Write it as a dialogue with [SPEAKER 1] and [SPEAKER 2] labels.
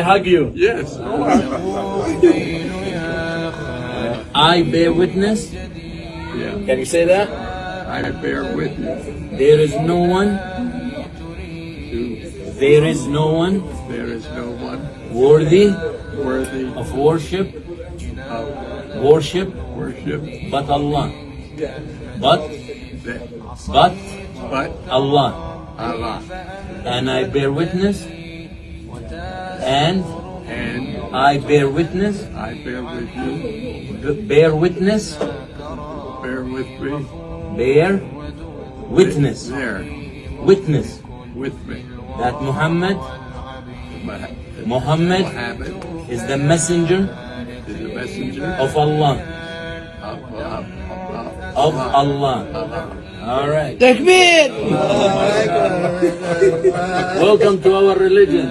[SPEAKER 1] hug you.
[SPEAKER 2] Yes.
[SPEAKER 1] I bear witness.
[SPEAKER 2] Yeah.
[SPEAKER 1] Can you say that?
[SPEAKER 2] I bear witness
[SPEAKER 1] There is no one.
[SPEAKER 2] to
[SPEAKER 1] There is no one
[SPEAKER 2] there is no one
[SPEAKER 1] worthy
[SPEAKER 2] worthy
[SPEAKER 1] of worship.
[SPEAKER 2] of
[SPEAKER 1] Worship,
[SPEAKER 2] worship
[SPEAKER 1] but Allah. But
[SPEAKER 2] but
[SPEAKER 1] Allah.
[SPEAKER 2] Allah.
[SPEAKER 1] And I bear witness. And
[SPEAKER 2] And
[SPEAKER 1] I bear witness.
[SPEAKER 2] I bear with you.
[SPEAKER 1] Bear witness.
[SPEAKER 2] Bear with me.
[SPEAKER 1] Bear witness.
[SPEAKER 2] There
[SPEAKER 1] Witness
[SPEAKER 2] with me.
[SPEAKER 1] that Muhammad
[SPEAKER 2] Muhammad
[SPEAKER 1] is the messenger
[SPEAKER 2] is the messenger
[SPEAKER 1] of Allah.
[SPEAKER 2] of
[SPEAKER 1] Of Allah. All right.
[SPEAKER 3] Takbir!
[SPEAKER 1] Welcome to our religion.